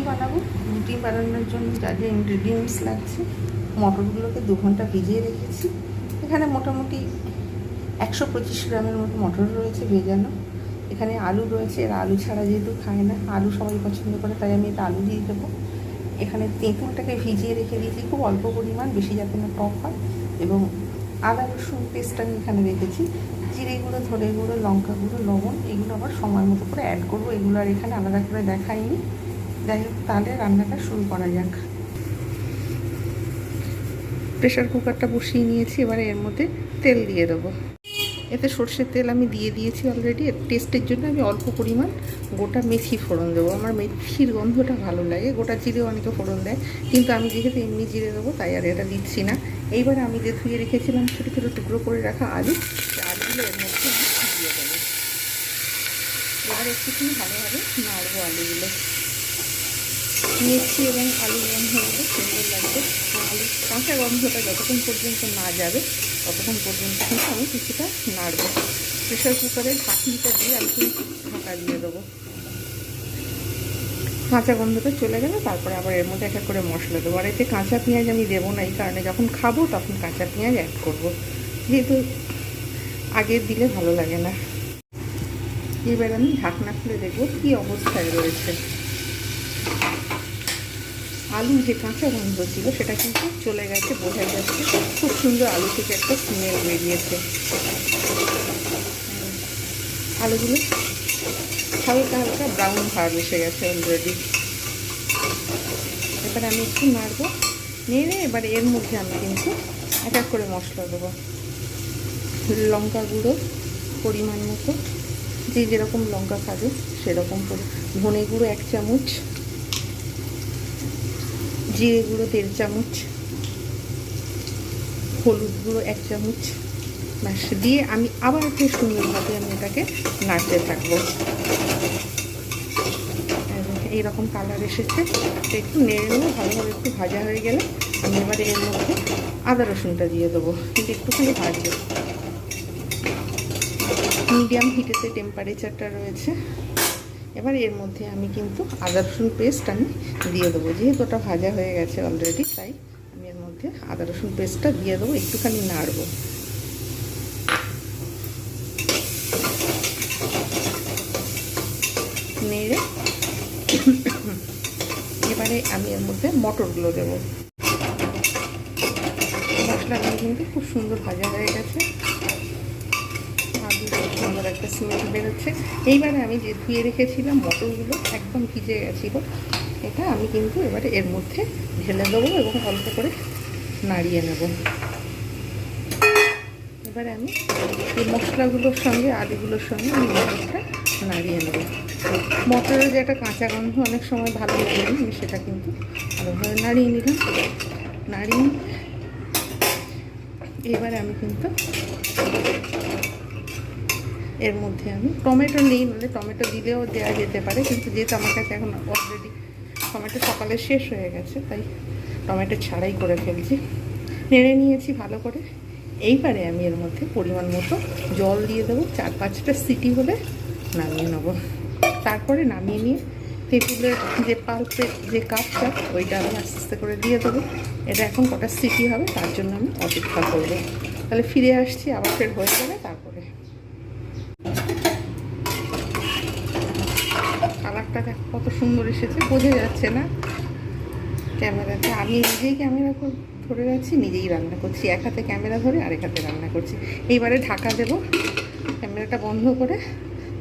বানাবো। রুটি বানানোর জন্য যা যা ইনগ্রিডিয়েন্টস লাগছে, মটরগুলোকে 2 ঘন্টা ভিজিয়ে রেখেছি। এখানে মোটামুটি 125 গ্রামের মতো মটর রয়েছে ভেজানো। এখানে আলু রয়েছে, এরা আলু ছাড়া যেহেতু খায় না, আলু সবাই পছন্দ করে, তাই আমি এটা আলু দিয়ে দেবো। এখানে তেঁতুলটাকে ভিজিয়ে রেখে দিয়েছি খুব অল্প পরিমাণ, বেশি যাতে না টক হয়। এবং আদা রসুন পেস্ট আমি এখানে রেখেছি। জিরে গুঁড়ো, ধনে গুঁড়ো, লঙ্কা গুঁড়ো, লবণ, এগুলো আবার সময় মতো করে অ্যাড করবো। এগুলো আর এখানে আলাদা করে দেখাইনি। যাই হোক, তাহলে রান্নাটা শুরু করা যাক। প্রেশার কুকারটা বসিয়ে নিয়েছি, এবারে এর মধ্যে তেল দিয়ে দেবো। এতে সর্ষের তেল আমি দিয়ে দিয়েছি অলরেডি। টেস্টের জন্য আমি অল্প পরিমাণ গোটা মেথি ফোড়ন দেবো। আমার মেথির গন্ধটা ভালো লাগে। গোটা জিরেও অনেকে ফোড়ন দেয়, কিন্তু আমি যেহেতু এমনি জিরে দেবো তাই আর এটা দিচ্ছি না। এইবারে আমি যে ধুয়ে রেখেছিলাম ছোটো ছোটো টুকরো করে রাখা আলু, আলুগুলো এর মধ্যে আমি দিয়ে দেবো। এবারে একটুখানি ভালোভাবে নাড়বো আলুগুলো। মেথি এবং আলু গন্ধ হলে সুন্দর লাগবে। আলু কাঁচা গন্ধটা যতক্ষণ পর্যন্ত না যাবে ততক্ষণ পর্যন্ত কিন্তু আমি কিছুটা নাড়বো। প্রেশার কুকারের ঢাকনিটা দিয়ে আমি কিন্তু ঢাকা দিয়ে দেবো। কাঁচা গন্ধটা চলে গেলে তারপরে আবার এর মধ্যে এক এক করে মশলা দেবো। আর এতে কাঁচা পেঁয়াজ আমি দেবো না, এই কারণে যখন খাবো তখন কাঁচা পেঁয়াজ অ্যাড করবো, যেহেতু আগে দিলে ভালো লাগে না। এবার আমি ঢাকনা খুলে দেখবো কী অবস্থায় রয়েছে। আলু যে কাঁচা গন্ধ ছিল সেটা কিন্তু চলে গেছে, বোঝা যাচ্ছে। খুব সুন্দর আলু থেকে একটা স্মেল বেরিয়েছে। আলুগুলো হালকা হালকা ব্রাউন ভাব এসে গেছে অলরেডি। এবার আমি একটু নাড়বো, নেড়ে এবার এর মধ্যে আমি কিন্তু এক এক করে মশলা দেবো। লঙ্কা গুঁড়ো পরিমাণ মতো, যে যেরকম লঙ্কা খাবে সেরকম করে। ধনে গুঁড়ো 1 চামচ, জিরে গুঁড়ো 1.5 চামচ, হলুদ গুঁড়ো 1 চামচ। ব্যাস দিয়ে আমি আবার একটু সুন্দরভাবে আমি এটাকে নাড়তে থাকবো। এইরকম কালার এসেছে, একটু নেড়ে নেবো। ভালোভাবে একটু ভাজা হয়ে গেলে আমি এবারে এর মধ্যে আদা রসুনটা দিয়ে দেবো, কিন্তু একটুখানি ভাজবো। মিডিয়াম হিটেতে টেম্পারেচারটা রয়েছে। এবার এর মধ্যে আমি কিন্তু আদা রসুন পেস্ট আমি দিয়ে দেবো। যেহেতু ওটা ভাজা হয়ে গেছে অলরেডি, তাই আমি এর মধ্যে আদা রসুন পেস্টটা দিয়ে দেবো। একটুখানি নাড়বো, নেড়ে এবারে আমি এর মধ্যে মটরগুলো দেবো। মশলাগুলো কিন্তু খুব সুন্দর ভাজা হয়ে গেছে, সুন্দর একটা স্মেল বেরোচ্ছে। এইবারে আমি যে ধুয়ে রেখেছিলাম মটরগুলো একদম ভিজে গেছিলো, এটা আমি কিন্তু এবারে এর মধ্যে ঢেলে দেবো এবং অল্প করে নাড়িয়ে নেব। এবারে আমি এই মশলাগুলোর সঙ্গে আলুগুলোর সঙ্গে আমি মটরটা নাড়িয়ে নেব। মটরের যে একটা কাঁচা গন্ধ অনেক সময় ভালো লাগে, আমি সেটা কিন্তু ভালোভাবে নাড়িয়ে নিলাম। নাড়িয়ে এবারে আমি কিন্তু এর মধ্যে আমি টমেটো নেই, মানে টমেটো দিলেও দেওয়া যেতে পারে, কিন্তু যেহেতু আমার কাছে এখন অলরেডি টমেটো সকালে শেষ হয়ে গেছে তাই টমেটো ছাড়াই করে ফেলছি। নেড়ে নিয়েছি ভালো করে। এইবারে আমি এর মধ্যে পরিমাণ মতো জল দিয়ে দেবো। 4-5টা সিটি হলে নামিয়ে নেব। তারপরে নামিয়ে নিয়ে তেঁতুলের যে পাল্পের যে কাপটা ওইটা আমি আস্তে আস্তে করে দিয়ে দেবো। এটা এখন কটা সিটি হবে তার জন্য আমি অপেক্ষা করবো। তাহলে ফিরে আসছি, আবার ফের হয়ে যাবে। তারপরে কালারটা দেখ কত সুন্দর এসেছে, বোঝা যাচ্ছে না ক্যামেরাতে। আমি নিজেই ক্যামেরা ধরে যাচ্ছি, নিজেই রান্না করছি। এক হাতে ক্যামেরা ধরে আরেক হাতে রান্না করছি। এইবারে ঢাকা দেবো ক্যামেরাটা বন্ধ করে।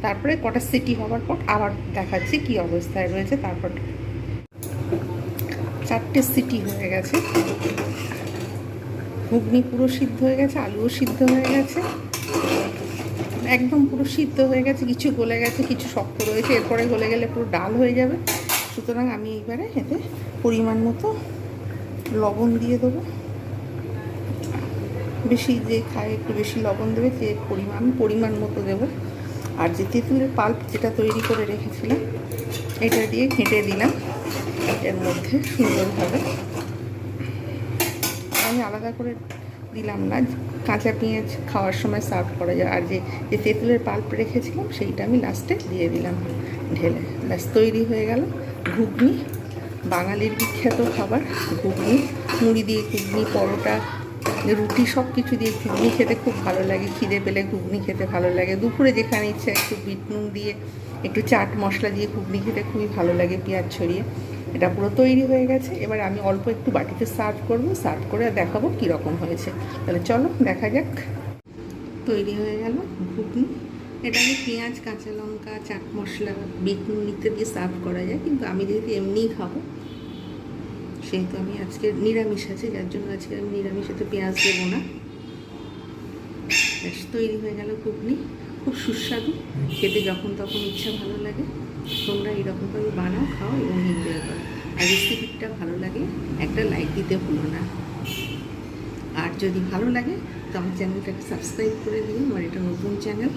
তারপরে কটা সিটি হওয়ার পর আবার দেখাচ্ছি কি অবস্থায় রয়েছে। তারপর 4টে সিটি হয়ে গেছে। ঘুগনি পুরো সিদ্ধ হয়ে গেছে, আলুও সিদ্ধ হয়ে গেছে, একদম পুরো সিদ্ধ হয়ে গেছে। কিছু গলে গেছে, কিছু শক্ত রয়েছে। এরপরে গলে গেলে পুরো ডাল হয়ে যাবে। সুতরাং আমি এইবারে এতে পরিমাণ মতো লবণ দিয়ে দেবো। বেশি যে খায় একটু বেশি লবণ দেবে, যে পরিমাণ মতো দেবো। আর যে তেঁতুলের পাল্প যেটা তৈরি করে রেখেছিলাম এটা দিয়ে ঘেঁটে দিলাম এর মধ্যে সুন্দরভাবে। আমি আলাদা করে দিলাম না, কাঁচা পেঁয়াজ খাওয়ার সময় সার্ভ করা যায়। আর যে তেঁতুলের পাল্প রেখেছিলাম সেইটা আমি লাস্টে দিয়ে দিলাম ঢেলে। ব্যাস তৈরি হয়ে গেল ঘুগনি বাঙালির বিখ্যাত খাবার ঘুগনি। মুড়ি দিয়ে ঘুগনি, পরোটা, রুটি সব কিছু দিয়ে ঘুগনি খেতে খুব ভালো লাগে। খিদে পেলে ঘুগনি খেতে ভালো লাগে। দুপুরে যেখানে ইচ্ছা একটু বিট নুন দিয়ে, একটু চাট মশলা দিয়ে ঘুগনি খেতে খুবই ভালো লাগে, পেঁয়াজ ছড়িয়ে। এটা পুরো তৈরি হয়ে গেছে। এবার আমি অল্প একটু বাটিতে সার্ভ করব, সার্ভ করে দেখাবো কীরকম হয়েছে। তাহলে চলো দেখা যাক। তৈরি হয়ে গেল ঘুগনি। এটা আমি পেঁয়াজ, কাঁচা লঙ্কা, চাট মশলা, বিট নুন ইত্যাদি সার্ভ করা যায়, কিন্তু আমি যেহেতু এমনিই খাবো সেহেতু আমি আজকে নিরামিষ আছে, যার জন্য আজকে আমি নিরামিষেতে পেঁয়াজ দেবো না। বেশ, তৈরি হয়ে গেল ঘুগনি। খুব সুস্বাদু, খেতে যখন তখন ইচ্ছা ভালো লাগে। তোমরা এরকমভাবে বানাও, খাও এবং এনজয় করো। আর রেসিপিটা ভালো লাগে একটা লাইক দিতে ভুলো না। আর যদি ভালো লাগে তো আমার চ্যানেলটাকে সাবস্ক্রাইব করে দিও। আমার এটা নতুন চ্যানেল।